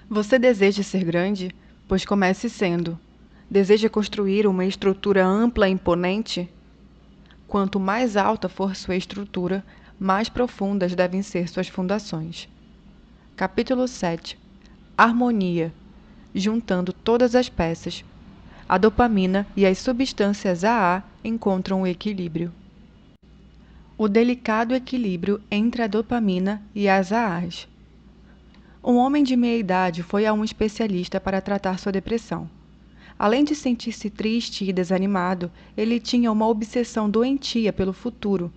Você deseja ser grande? Pois comece sendo. Deseja construir uma estrutura ampla e imponente? Quanto mais alta for sua estrutura, mais profundas devem ser suas fundações. Capítulo 7. Harmonia. Juntando todas as peças. A dopamina e as substâncias AA encontram o equilíbrio. O delicado equilíbrio entre a dopamina e as AAs. Um homem de meia idade foi a um especialista para tratar sua depressão. Além de sentir-se triste e desanimado, ele tinha uma obsessão doentia pelo futuro.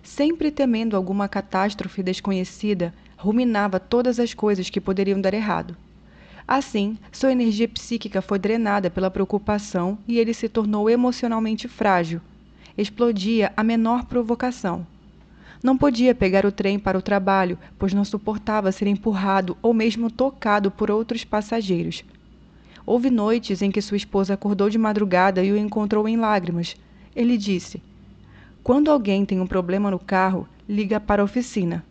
Sempre temendo alguma catástrofe desconhecida, ruminava todas as coisas que poderiam dar errado. Assim, sua energia psíquica foi drenada pela preocupação e ele se tornou emocionalmente frágil. Explodia à menor provocação. Não podia pegar o trem para o trabalho, pois não suportava ser empurrado ou mesmo tocado por outros passageiros. Houve noites em que sua esposa acordou de madrugada e o encontrou em lágrimas. Ele disse: "Quando alguém tem um problema no carro, liga para a oficina.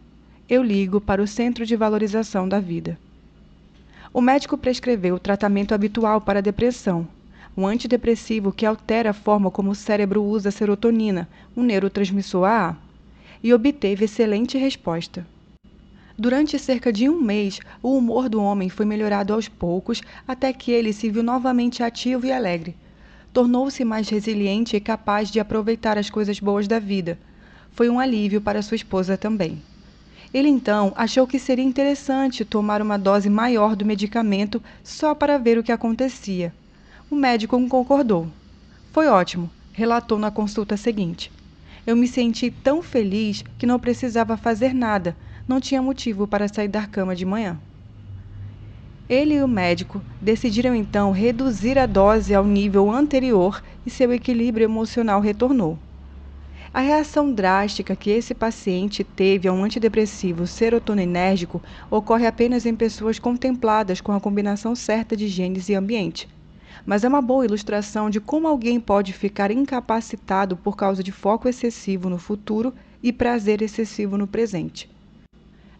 Eu ligo para o Centro de Valorização da Vida." O médico prescreveu o tratamento habitual para a depressão, um antidepressivo que altera a forma como o cérebro usa a serotonina, um neurotransmissor AA, e obteve excelente resposta. Durante cerca de um mês, o humor do homem foi melhorado aos poucos até que ele se viu novamente ativo e alegre. Tornou-se mais resiliente e capaz de aproveitar as coisas boas da vida. Foi um alívio para sua esposa também. Ele então achou que seria interessante tomar uma dose maior do medicamento só para ver o que acontecia. O médico concordou. "Foi ótimo", relatou na consulta seguinte. "Eu me senti tão feliz que não precisava fazer nada, não tinha motivo para sair da cama de manhã." Ele e o médico decidiram então reduzir a dose ao nível anterior e seu equilíbrio emocional retornou. A reação drástica que esse paciente teve a um antidepressivo serotoninérgico ocorre apenas em pessoas contempladas com a combinação certa de genes e ambiente. Mas é uma boa ilustração de como alguém pode ficar incapacitado por causa de foco excessivo no futuro e prazer excessivo no presente.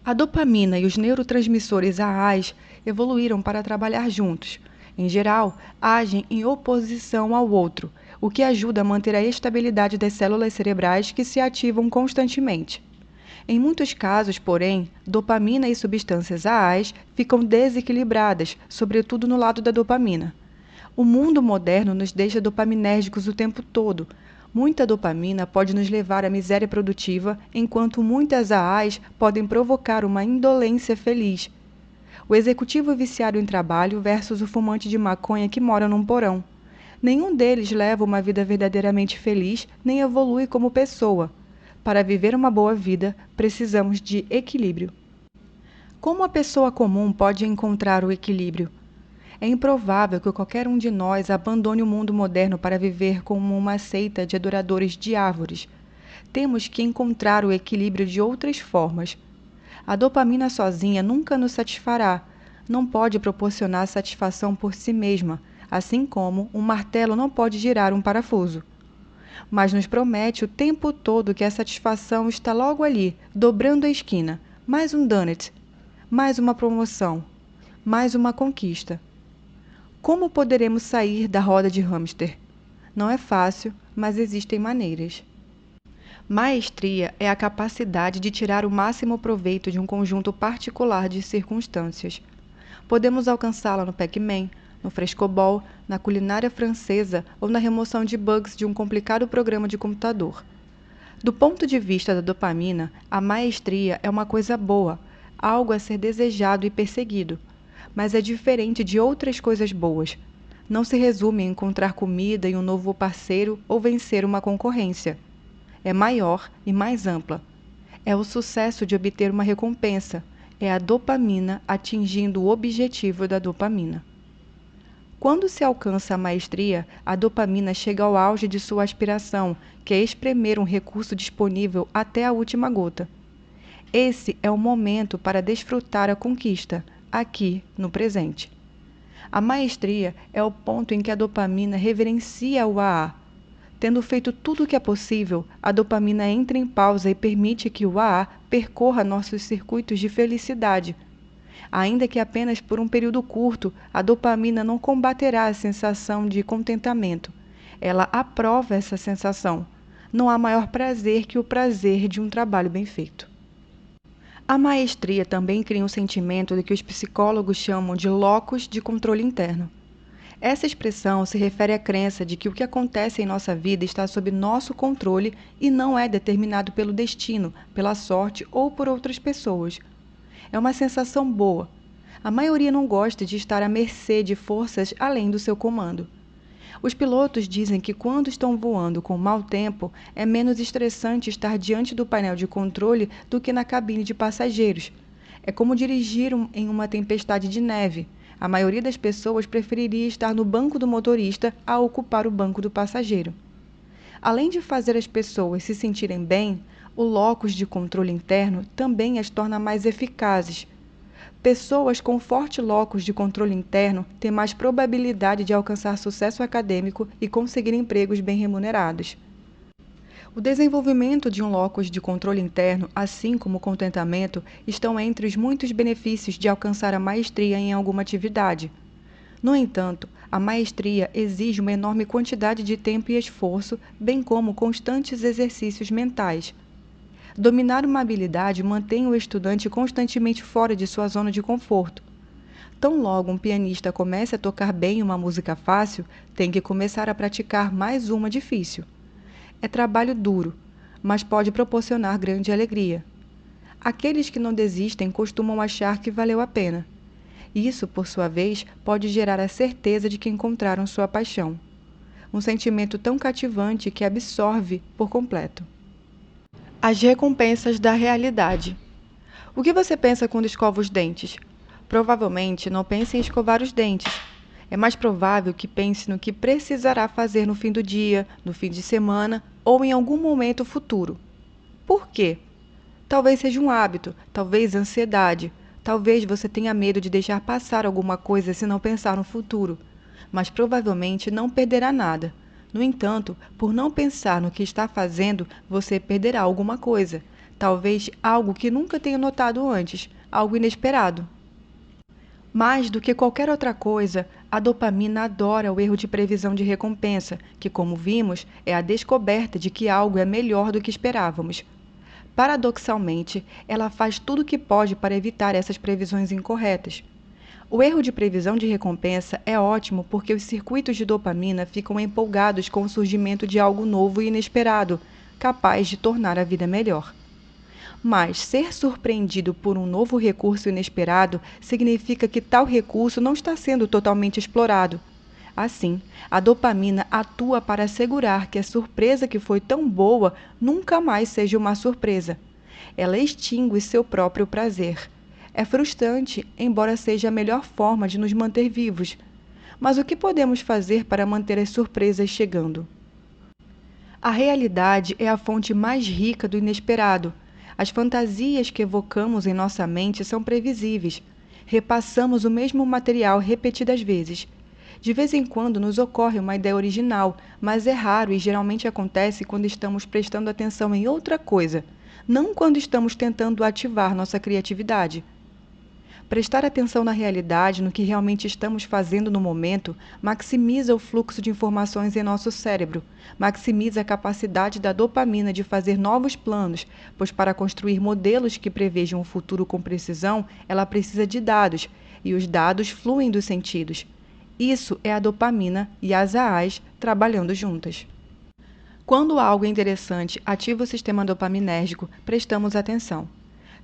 A dopamina e os neurotransmissores AAs evoluíram para trabalhar juntos. Em geral, agem em oposição ao outro, o que ajuda a manter a estabilidade das células cerebrais que se ativam constantemente. Em muitos casos, porém, dopamina e substâncias AAs ficam desequilibradas, sobretudo no lado da dopamina. O mundo moderno nos deixa dopaminérgicos o tempo todo. Muita dopamina pode nos levar à miséria produtiva, enquanto muitas AAs podem provocar uma indolência feliz. O executivo viciado em trabalho versus o fumante de maconha que mora num porão. Nenhum deles leva uma vida verdadeiramente feliz nem evolui como pessoa. Para viver uma boa vida, precisamos de equilíbrio. Como a pessoa comum pode encontrar o equilíbrio? É improvável que qualquer um de nós abandone o mundo moderno para viver como uma seita de adoradores de árvores. Temos que encontrar o equilíbrio de outras formas. A dopamina sozinha nunca nos satisfará, não pode proporcionar satisfação por si mesma, assim como um martelo não pode girar um parafuso. Mas nos promete o tempo todo que a satisfação está logo ali, dobrando a esquina. Mais um donut, mais uma promoção, mais uma conquista. Como poderemos sair da roda de hamster? Não é fácil, mas existem maneiras. Maestria é a capacidade de tirar o máximo proveito de um conjunto particular de circunstâncias. Podemos alcançá-la no Pac-Man, no frescobol, na culinária francesa ou na remoção de bugs de um complicado programa de computador. Do ponto de vista da dopamina, a maestria é uma coisa boa, algo a ser desejado e perseguido. Mas é diferente de outras coisas boas. Não se resume em encontrar comida e um novo parceiro ou vencer uma concorrência. É maior e mais ampla. É o sucesso de obter uma recompensa. É a dopamina atingindo o objetivo da dopamina. Quando se alcança a maestria, a dopamina chega ao auge de sua aspiração, que é espremer um recurso disponível até a última gota. Esse é o momento para desfrutar a conquista, aqui, no presente. A maestria é o ponto em que a dopamina reverencia o AA. Tendo feito tudo o que é possível, a dopamina entra em pausa e permite que o AA percorra nossos circuitos de felicidade. Ainda que apenas por um período curto, a dopamina não combaterá a sensação de contentamento. Ela aprova essa sensação. Não há maior prazer que o prazer de um trabalho bem feito. A maestria também cria um sentimento de que os psicólogos chamam de locus de controle interno. Essa expressão se refere à crença de que o que acontece em nossa vida está sob nosso controle e não é determinado pelo destino, pela sorte ou por outras pessoas. É uma sensação boa. A maioria não gosta de estar à mercê de forças além do seu comando. Os pilotos dizem que quando estão voando com mau tempo, é menos estressante estar diante do painel de controle do que na cabine de passageiros. É como dirigir em uma tempestade de neve. A maioria das pessoas preferiria estar no banco do motorista a ocupar o banco do passageiro. Além de fazer as pessoas se sentirem bem, o locus de controle interno também as torna mais eficazes. Pessoas com forte locus de controle interno têm mais probabilidade de alcançar sucesso acadêmico e conseguir empregos bem remunerados. O desenvolvimento de um locus de controle interno, assim como o contentamento, estão entre os muitos benefícios de alcançar a maestria em alguma atividade. No entanto, a maestria exige uma enorme quantidade de tempo e esforço, bem como constantes exercícios mentais. Dominar uma habilidade mantém o estudante constantemente fora de sua zona de conforto. Tão logo um pianista comece a tocar bem uma música fácil, tem que começar a praticar mais uma difícil. É trabalho duro, mas pode proporcionar grande alegria. Aqueles que não desistem costumam achar que valeu a pena. Isso, por sua vez, pode gerar a certeza de que encontraram sua paixão. Um sentimento tão cativante que absorve por completo. As recompensas da realidade. O que você pensa quando escova os dentes? Provavelmente não pense em escovar os dentes. É mais provável que pense no que precisará fazer no fim do dia, no fim de semana ou em algum momento futuro. Por quê? Talvez seja um hábito, talvez ansiedade, talvez você tenha medo de deixar passar alguma coisa se não pensar no futuro, mas provavelmente não perderá nada. No entanto, por não pensar no que está fazendo, você perderá alguma coisa, talvez algo que nunca tenha notado antes, algo inesperado. Mais do que qualquer outra coisa, a dopamina adora o erro de previsão de recompensa, que, como vimos, é a descoberta de que algo é melhor do que esperávamos. Paradoxalmente, ela faz tudo o que pode para evitar essas previsões incorretas. O erro de previsão de recompensa é ótimo porque os circuitos de dopamina ficam empolgados com o surgimento de algo novo e inesperado, capaz de tornar a vida melhor. Mas ser surpreendido por um novo recurso inesperado significa que tal recurso não está sendo totalmente explorado. Assim, a dopamina atua para assegurar que a surpresa que foi tão boa nunca mais seja uma surpresa. Ela extingue seu próprio prazer. É frustrante, embora seja a melhor forma de nos manter vivos. Mas o que podemos fazer para manter as surpresas chegando? A realidade é a fonte mais rica do inesperado. As fantasias que evocamos em nossa mente são previsíveis. Repassamos o mesmo material repetidas vezes. De vez em quando nos ocorre uma ideia original, mas é raro e geralmente acontece quando estamos prestando atenção em outra coisa, não quando estamos tentando ativar nossa criatividade. Prestar atenção na realidade, no que realmente estamos fazendo no momento, maximiza o fluxo de informações em nosso cérebro, maximiza a capacidade da dopamina de fazer novos planos, pois para construir modelos que prevejam o futuro com precisão, ela precisa de dados, e os dados fluem dos sentidos. Isso é a dopamina e as AAs trabalhando juntas. Quando algo interessante ativa o sistema dopaminérgico, prestamos atenção.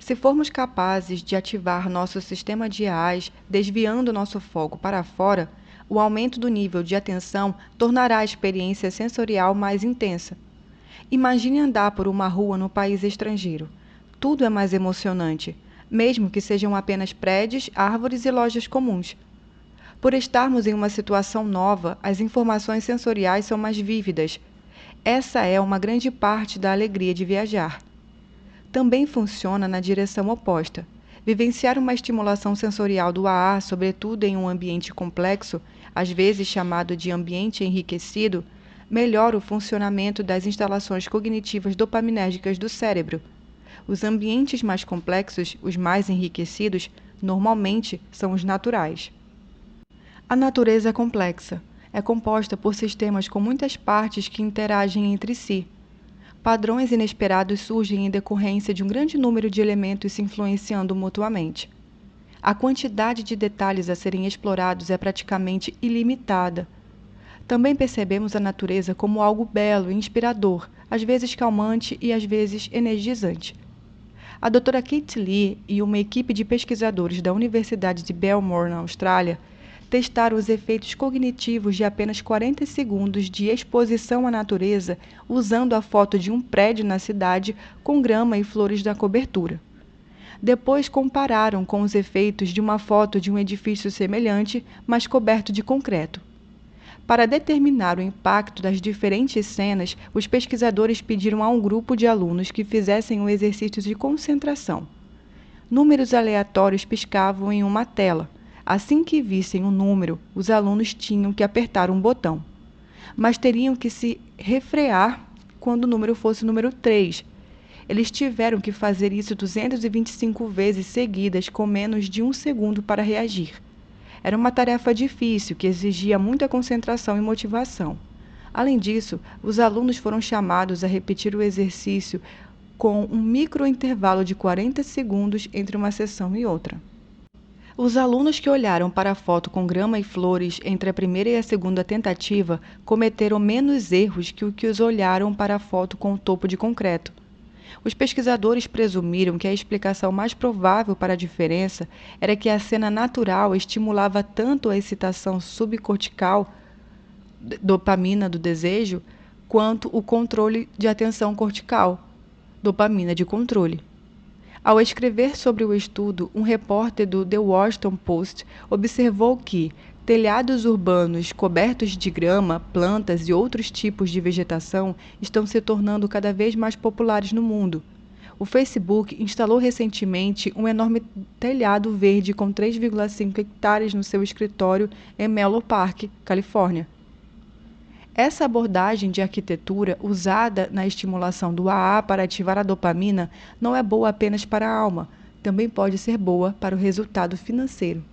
Se formos capazes de ativar nosso sistema de AAs, desviando nosso foco para fora, o aumento do nível de atenção tornará a experiência sensorial mais intensa. Imagine andar por uma rua no país estrangeiro. Tudo é mais emocionante, mesmo que sejam apenas prédios, árvores e lojas comuns. Por estarmos em uma situação nova, as informações sensoriais são mais vívidas. Essa é uma grande parte da alegria de viajar. Também funciona na direção oposta. Vivenciar uma estimulação sensorial do AA, sobretudo em um ambiente complexo, às vezes chamado de ambiente enriquecido, melhora o funcionamento das instalações cognitivas dopaminérgicas do cérebro. Os ambientes mais complexos, os mais enriquecidos, normalmente são os naturais. A natureza é complexa. É composta por sistemas com muitas partes que interagem entre si. Padrões inesperados surgem em decorrência de um grande número de elementos se influenciando mutuamente. A quantidade de detalhes a serem explorados é praticamente ilimitada. Também percebemos a natureza como algo belo e inspirador, às vezes calmante e às vezes energizante. A doutora Kate Lee e uma equipe de pesquisadores da Universidade de Belmore, na Austrália, testaram os efeitos cognitivos de apenas 40 segundos de exposição à natureza usando a foto de um prédio na cidade com grama e flores na cobertura. Depois compararam com os efeitos de uma foto de um edifício semelhante, mas coberto de concreto. Para determinar o impacto das diferentes cenas, os pesquisadores pediram a um grupo de alunos que fizessem um exercício de concentração. Números aleatórios piscavam em uma tela. Assim que vissem um número, os alunos tinham que apertar um botão. Mas teriam que se refrear quando o número fosse o número 3. Eles tiveram que fazer isso 225 vezes seguidas com menos de um segundo para reagir. Era uma tarefa difícil que exigia muita concentração e motivação. Além disso, os alunos foram chamados a repetir o exercício com um microintervalo de 40 segundos entre uma sessão e outra. Os alunos que olharam para a foto com grama e flores entre a primeira e a segunda tentativa cometeram menos erros que os olharam para a foto com o topo de concreto. Os pesquisadores presumiram que a explicação mais provável para a diferença era que a cena natural estimulava tanto a excitação subcortical, dopamina do desejo, quanto o controle de atenção cortical, dopamina de controle. Ao escrever sobre o estudo, um repórter do The Washington Post observou que telhados urbanos cobertos de grama, plantas e outros tipos de vegetação estão se tornando cada vez mais populares no mundo. O Facebook instalou recentemente um enorme telhado verde com 3,5 hectares no seu escritório em Menlo Park, Califórnia. Essa abordagem de arquitetura, usada na estimulação do AA para ativar a dopamina, não é boa apenas para a alma, também pode ser boa para o resultado financeiro.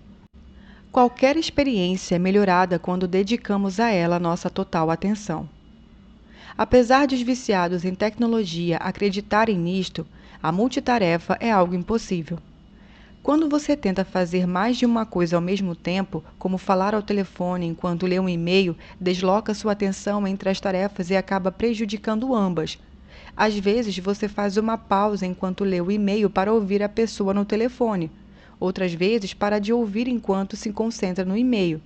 Qualquer experiência é melhorada quando dedicamos a ela nossa total atenção. Apesar de os viciados em tecnologia acreditarem nisto, a multitarefa é algo impossível. Quando você tenta fazer mais de uma coisa ao mesmo tempo, como falar ao telefone enquanto lê um e-mail, desloca sua atenção entre as tarefas e acaba prejudicando ambas. Às vezes, você faz uma pausa enquanto lê o e-mail para ouvir a pessoa no telefone. Outras vezes, para de ouvir enquanto se concentra no e-mail.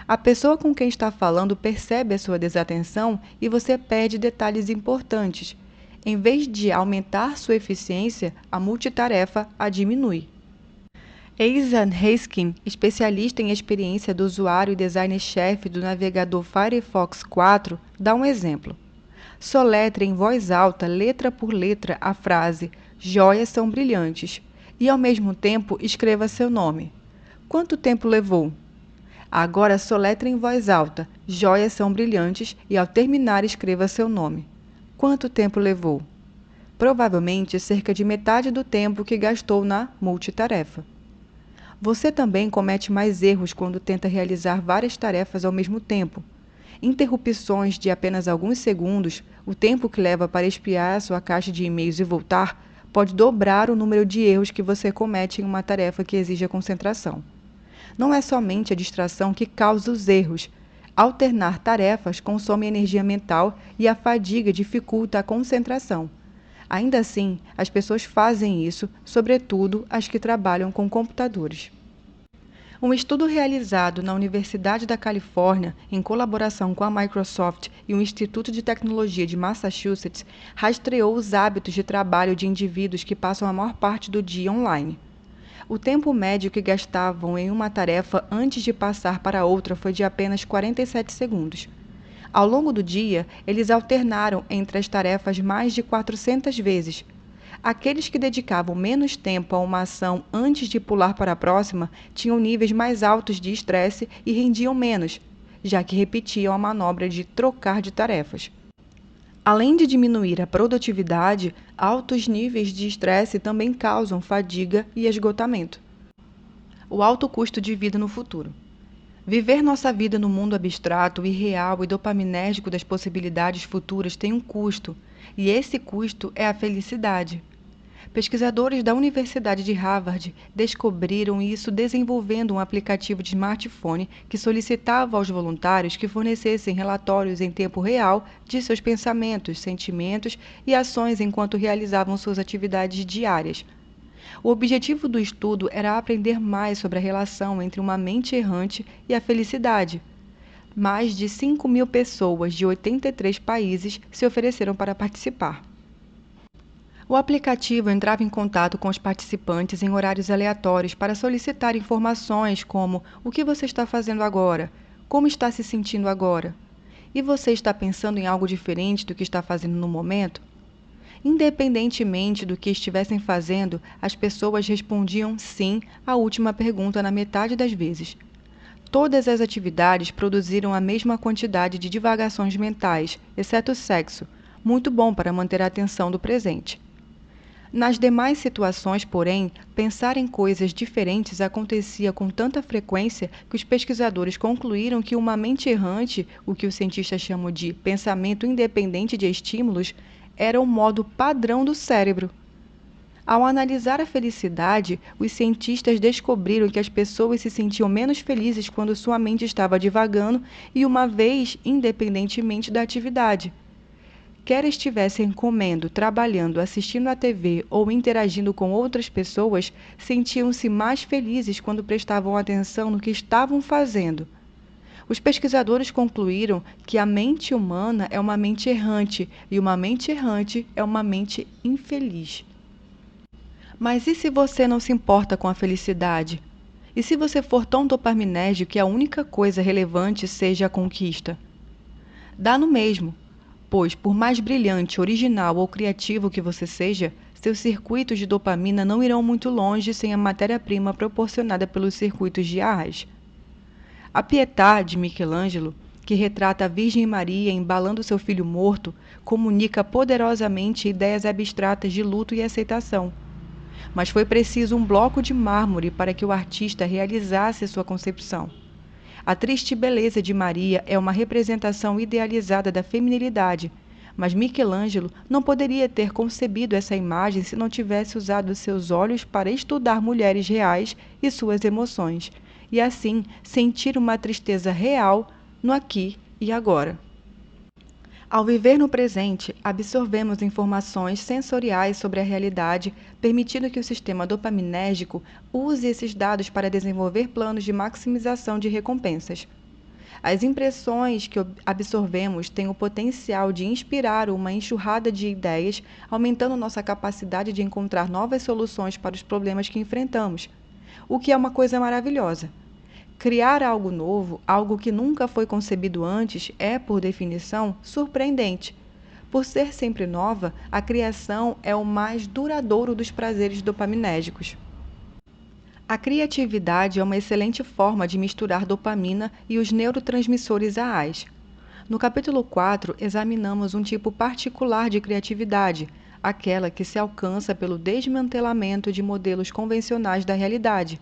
A pessoa com quem está falando percebe a sua desatenção e você perde detalhes importantes. Em vez de aumentar sua eficiência, a multitarefa a diminui. Eitan Haskin, especialista em experiência do usuário e designer-chefe do navegador Firefox 4, dá um exemplo. Soletre em voz alta, letra por letra, a frase "Joias são brilhantes" e, ao mesmo tempo, escreva seu nome. Quanto tempo levou? Agora soletre em voz alta, "Joias são brilhantes" e, ao terminar, escreva seu nome. Quanto tempo levou? Provavelmente cerca de metade do tempo que gastou na multitarefa. Você também comete mais erros quando tenta realizar várias tarefas ao mesmo tempo. Interrupções de apenas alguns segundos, o tempo que leva para espiar a sua caixa de e-mails e voltar, pode dobrar o número de erros que você comete em uma tarefa que exija concentração. Não é somente a distração que causa os erros. Alternar tarefas consome energia mental e a fadiga dificulta a concentração. Ainda assim, as pessoas fazem isso, sobretudo as que trabalham com computadores. Um estudo realizado na Universidade da Califórnia, em colaboração com a Microsoft e o Instituto de Tecnologia de Massachusetts, rastreou os hábitos de trabalho de indivíduos que passam a maior parte do dia online. O tempo médio que gastavam em uma tarefa antes de passar para outra foi de apenas 47 segundos. Ao longo do dia, eles alternaram entre as tarefas mais de 400 vezes. Aqueles que dedicavam menos tempo a uma ação antes de pular para a próxima tinham níveis mais altos de estresse e rendiam menos, já que repetiam a manobra de trocar de tarefas. Além de diminuir a produtividade, altos níveis de estresse também causam fadiga e esgotamento. O alto custo de vida no futuro. Viver nossa vida no mundo abstrato, irreal e dopaminérgico das possibilidades futuras tem um custo, e esse custo é a felicidade. Pesquisadores da Universidade de Harvard descobriram isso desenvolvendo um aplicativo de smartphone que solicitava aos voluntários que fornecessem relatórios em tempo real de seus pensamentos, sentimentos e ações enquanto realizavam suas atividades diárias. O objetivo do estudo era aprender mais sobre a relação entre uma mente errante e a felicidade. Mais de 5.000 pessoas de 83 países se ofereceram para participar. O aplicativo entrava em contato com os participantes em horários aleatórios para solicitar informações como: o que você está fazendo agora? Como está se sentindo agora? E você está pensando em algo diferente do que está fazendo no momento? Independentemente do que estivessem fazendo, as pessoas respondiam sim à última pergunta na metade das vezes. Todas as atividades produziram a mesma quantidade de divagações mentais, exceto o sexo, muito bom para manter a atenção do presente. Nas demais situações, porém, pensar em coisas diferentes acontecia com tanta frequência que os pesquisadores concluíram que uma mente errante, o que os cientistas chamam de pensamento independente de estímulos, era o modo padrão do cérebro. Ao analisar a felicidade, os cientistas descobriram que as pessoas se sentiam menos felizes quando sua mente estava divagando e uma vez independentemente da atividade. Quer estivessem comendo, trabalhando, assistindo à TV ou interagindo com outras pessoas, sentiam-se mais felizes quando prestavam atenção no que estavam fazendo. Os pesquisadores concluíram que a mente humana é uma mente errante e uma mente errante é uma mente infeliz. Mas e se você não se importa com a felicidade? E se você for tão dopaminérgico que a única coisa relevante seja a conquista? Dá no mesmo, pois por mais brilhante, original ou criativo que você seja, seus circuitos de dopamina não irão muito longe sem a matéria-prima proporcionada pelos circuitos de Arras. A Pietà, de Michelangelo, que retrata a Virgem Maria embalando seu filho morto, comunica poderosamente ideias abstratas de luto e aceitação. Mas foi preciso um bloco de mármore para que o artista realizasse sua concepção. A triste beleza de Maria é uma representação idealizada da feminilidade, mas Michelangelo não poderia ter concebido essa imagem se não tivesse usado seus olhos para estudar mulheres reais e suas emoções, e assim sentir uma tristeza real no aqui e agora. Ao viver no presente, absorvemos informações sensoriais sobre a realidade, permitindo que o sistema dopaminérgico use esses dados para desenvolver planos de maximização de recompensas. As impressões que absorvemos têm o potencial de inspirar uma enxurrada de ideias, aumentando nossa capacidade de encontrar novas soluções para os problemas que enfrentamos, o que é uma coisa maravilhosa. Criar algo novo, algo que nunca foi concebido antes, é, por definição, surpreendente. Por ser sempre nova, a criação é o mais duradouro dos prazeres dopaminérgicos. A criatividade é uma excelente forma de misturar dopamina e os neurotransmissores Aais. No capítulo 4, examinamos um tipo particular de criatividade, aquela que se alcança pelo desmantelamento de modelos convencionais da realidade.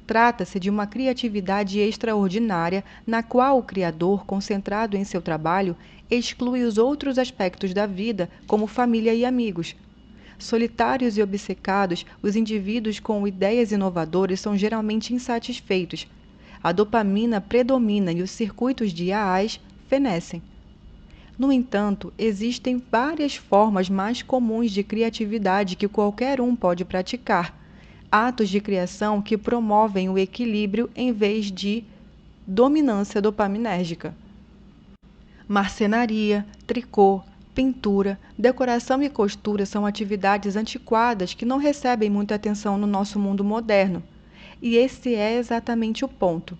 Trata-se de uma criatividade extraordinária na qual o criador, concentrado em seu trabalho, exclui os outros aspectos da vida, como família e amigos. Solitários e obcecados, os indivíduos com ideias inovadoras são geralmente insatisfeitos. A dopamina predomina e os circuitos de Aais fenecem. No entanto, existem várias formas mais comuns de criatividade que qualquer um pode praticar. Atos de criação que promovem o equilíbrio em vez de dominância dopaminérgica. Marcenaria, tricô, pintura, decoração e costura são atividades antiquadas que não recebem muita atenção no nosso mundo moderno. E esse é exatamente o ponto.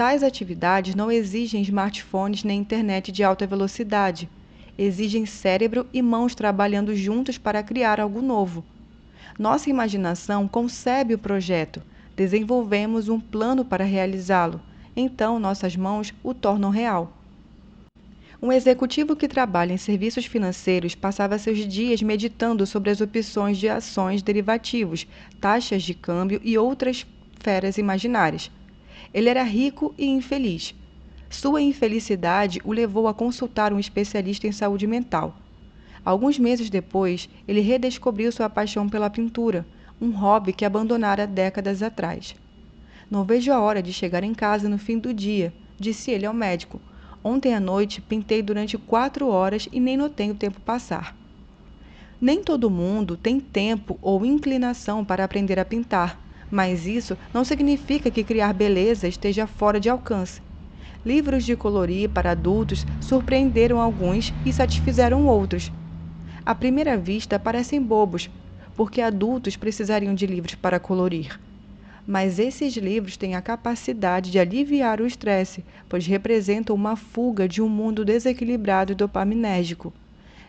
Tais atividades não exigem smartphones nem internet de alta velocidade. Exigem cérebro e mãos trabalhando juntos para criar algo novo. Nossa imaginação concebe o projeto, desenvolvemos um plano para realizá-lo, então nossas mãos o tornam real. Um executivo que trabalha em serviços financeiros passava seus dias meditando sobre as opções de ações derivativos, taxas de câmbio e outras feras imaginárias. Ele era rico e infeliz. Sua infelicidade o levou a consultar um especialista em saúde mental. Alguns meses depois, ele redescobriu sua paixão pela pintura, um hobby que abandonara décadas atrás. "Não vejo a hora de chegar em casa no fim do dia", disse ele ao médico. "Ontem à noite pintei durante 4 horas e nem notei o tempo passar." Nem todo mundo tem tempo ou inclinação para aprender a pintar, mas isso não significa que criar beleza esteja fora de alcance. Livros de colorir para adultos surpreenderam alguns e satisfizeram outros. À primeira vista parecem bobos, porque adultos precisariam de livros para colorir. Mas esses livros têm a capacidade de aliviar o estresse, pois representam uma fuga de um mundo desequilibrado e dopaminérgico.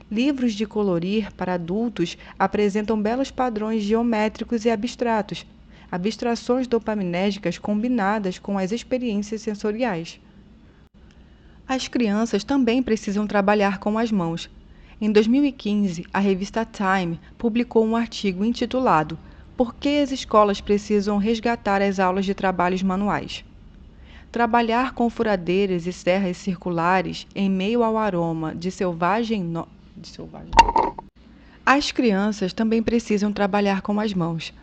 Livros de colorir para adultos apresentam belos padrões geométricos e abstratos, abstrações dopaminérgicas combinadas com as experiências sensoriais. As crianças também precisam trabalhar com as mãos. Em 2015, a revista Time publicou um artigo intitulado "Por que as escolas precisam resgatar as aulas de trabalhos manuais?". Trabalhar com furadeiras e serras circulares em meio ao aroma de selvagem. As crianças também precisam trabalhar com as mãos.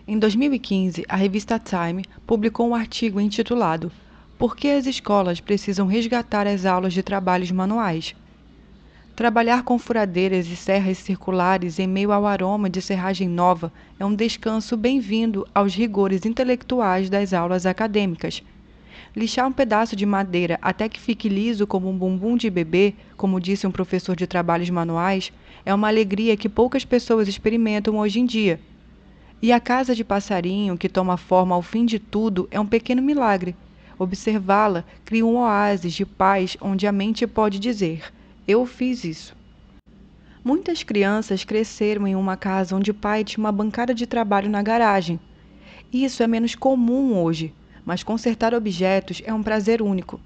Em 2015, a revista Time publicou um artigo intitulado "Por que as escolas precisam resgatar as aulas de trabalhos manuais?". Trabalhar com furadeiras e serras circulares em meio ao aroma de serragem nova é um descanso bem-vindo aos rigores intelectuais das aulas acadêmicas. Lixar um pedaço de madeira até que fique liso como um bumbum de bebê, como disse um professor de trabalhos manuais, é uma alegria que poucas pessoas experimentam hoje em dia. E a casa de passarinho, que toma forma ao fim de tudo, é um pequeno milagre. Observá-la cria um oásis de paz onde a mente pode dizer: "Eu fiz isso." Muitas crianças cresceram em uma casa onde o pai tinha uma bancada de trabalho na garagem. Isso é menos comum hoje, mas consertar objetos é um prazer único.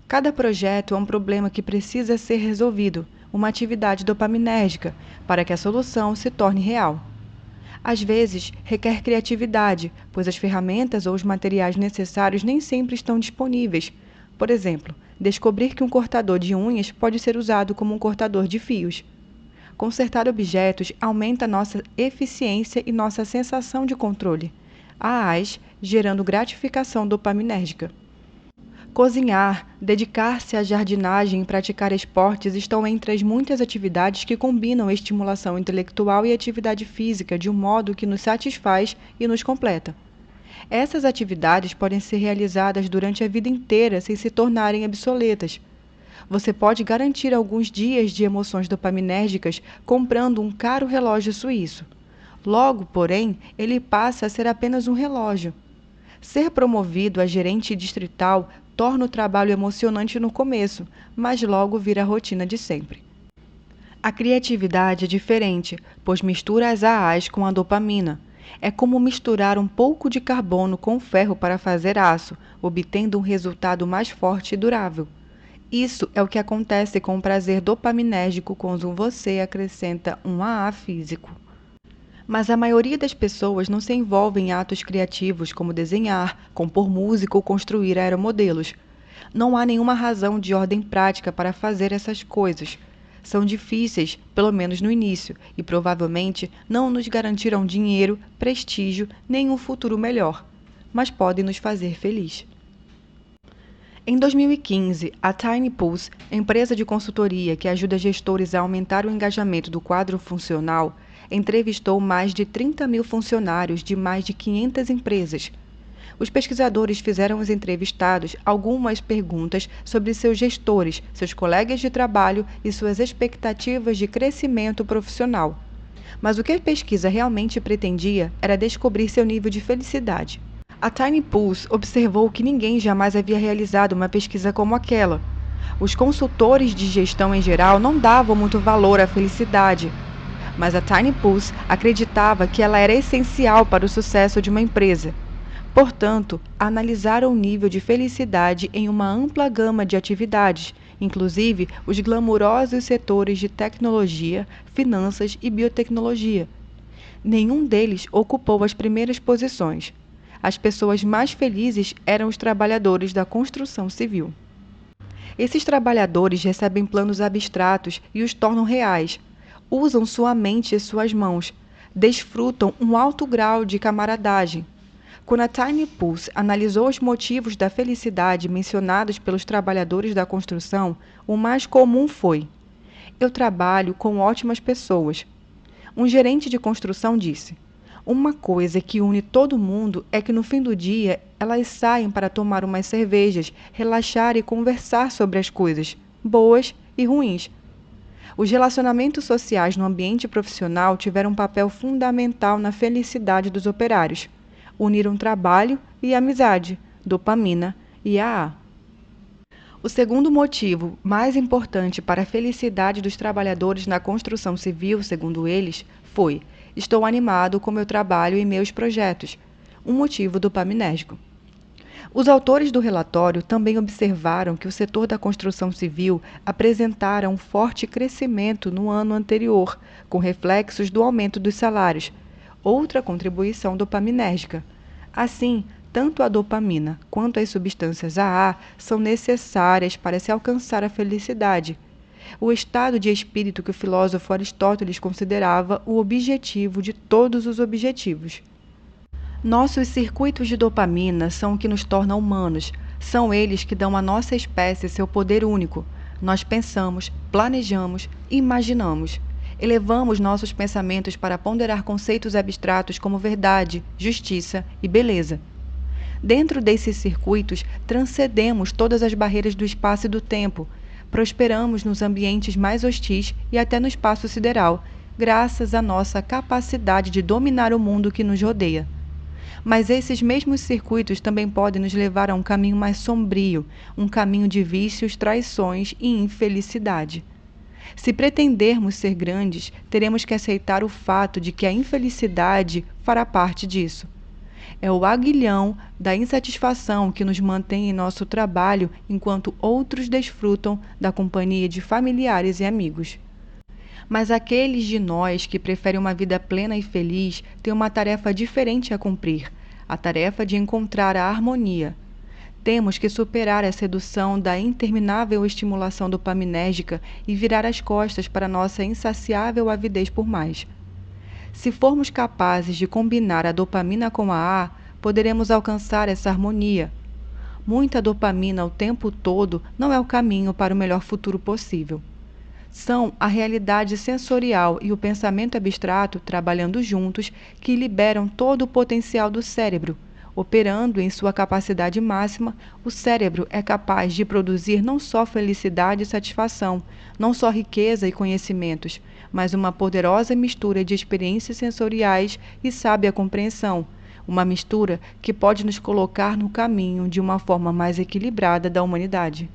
Cada projeto é um problema que precisa ser resolvido, uma atividade dopaminérgica, para que a solução se torne real. Às vezes, requer criatividade, pois as ferramentas ou os materiais necessários nem sempre estão disponíveis. Por exemplo, descobrir que um cortador de unhas pode ser usado como um cortador de fios. Consertar objetos aumenta nossa eficiência e nossa sensação de controle, gerando gratificação dopaminérgica. Cozinhar, dedicar-se à jardinagem e praticar esportes estão entre as muitas atividades que combinam estimulação intelectual e atividade física de um modo que nos satisfaz e nos completa. Essas atividades podem ser realizadas durante a vida inteira sem se tornarem obsoletas. Você pode garantir alguns dias de emoções dopaminérgicas comprando um caro relógio suíço. Logo, porém, ele passa a ser apenas um relógio. Ser promovido a gerente distrital torna o trabalho emocionante no começo, mas logo vira a rotina de sempre. A criatividade é diferente, pois mistura as AAs com a dopamina. É como misturar um pouco de carbono com ferro para fazer aço, obtendo um resultado mais forte e durável. Isso é o que acontece com o prazer dopaminérgico quando você acrescenta um AA físico. Mas a maioria das pessoas não se envolve em atos criativos como desenhar, compor música ou construir aeromodelos. Não há nenhuma razão de ordem prática para fazer essas coisas. São difíceis, pelo menos no início, e provavelmente não nos garantirão dinheiro, prestígio, nem um futuro melhor, mas podem nos fazer feliz. Em 2015, a Tiny Pulse, empresa de consultoria que ajuda gestores a aumentar o engajamento do quadro funcional, entrevistou mais de 30 mil funcionários de mais de 500 empresas. Os pesquisadores fizeram aos entrevistados algumas perguntas sobre seus gestores, seus colegas de trabalho e suas expectativas de crescimento profissional. Mas o que a pesquisa realmente pretendia era descobrir seu nível de felicidade. A Tiny Pulse observou que ninguém jamais havia realizado uma pesquisa como aquela. Os consultores de gestão em geral não davam muito valor à felicidade, mas a Tiny Pulse acreditava que ela era essencial para o sucesso de uma empresa. Portanto, analisaram o nível de felicidade em uma ampla gama de atividades, inclusive os glamurosos setores de tecnologia, finanças e biotecnologia. Nenhum deles ocupou as primeiras posições. as pessoas mais felizes eram os trabalhadores da construção civil. Esses trabalhadores recebem planos abstratos e os tornam reais, usam sua mente e suas mãos, desfrutam um alto grau de camaradagem. Quando a Tiny Pulse analisou os motivos da felicidade mencionados pelos trabalhadores da construção, o mais comum foi: eu trabalho com ótimas pessoas. Um gerente de construção disse: uma coisa que une todo mundo é que no fim do dia elas saem para tomar umas cervejas, relaxar e conversar sobre as coisas, boas e ruins. Os relacionamentos sociais no ambiente profissional tiveram um papel fundamental na felicidade dos operários. Uniram trabalho e amizade, dopamina e AA. O segundo motivo mais importante para a felicidade dos trabalhadores na construção civil, segundo eles, foi: estou animado com meu trabalho e meus projetos, um motivo dopaminérgico. Os autores do relatório também observaram que o setor da construção civil apresentara um forte crescimento no ano anterior, com reflexos do aumento dos salários, outra contribuição dopaminérgica. Assim, tanto a dopamina quanto as substâncias AA são necessárias para se alcançar a felicidade, o estado de espírito que o filósofo Aristóteles considerava o objetivo de todos os objetivos. Nossos circuitos de dopamina são o que nos torna humanos, são eles que dão à nossa espécie seu poder único. Nós pensamos, planejamos, imaginamos. Elevamos nossos pensamentos para ponderar conceitos abstratos como verdade, justiça e beleza. Dentro desses circuitos, transcendemos todas as barreiras do espaço e do tempo. Prosperamos nos ambientes mais hostis e até no espaço sideral, graças à nossa capacidade de dominar o mundo que nos rodeia. Mas esses mesmos circuitos também podem nos levar a um caminho mais sombrio, um caminho de vícios, traições e infelicidade. Se pretendermos ser grandes, teremos que aceitar o fato de que a infelicidade fará parte disso. É o aguilhão da insatisfação que nos mantém em nosso trabalho enquanto outros desfrutam da companhia de familiares e amigos. Mas aqueles de nós que preferem uma vida plena e feliz têm uma tarefa diferente a cumprir, a tarefa de encontrar a harmonia. Temos que superar a sedução da interminável estimulação dopaminérgica e virar as costas para nossa insaciável avidez por mais. Se formos capazes de combinar a dopamina com a A, poderemos alcançar essa harmonia. Muita dopamina o tempo todo não é o caminho para o melhor futuro possível. São a realidade sensorial e o pensamento abstrato trabalhando juntos que liberam todo o potencial do cérebro. Operando em sua capacidade máxima, o cérebro é capaz de produzir não só felicidade e satisfação, não só riqueza e conhecimentos, mas uma poderosa mistura de experiências sensoriais e sábia compreensão, uma mistura que pode nos colocar no caminho de uma forma mais equilibrada da humanidade.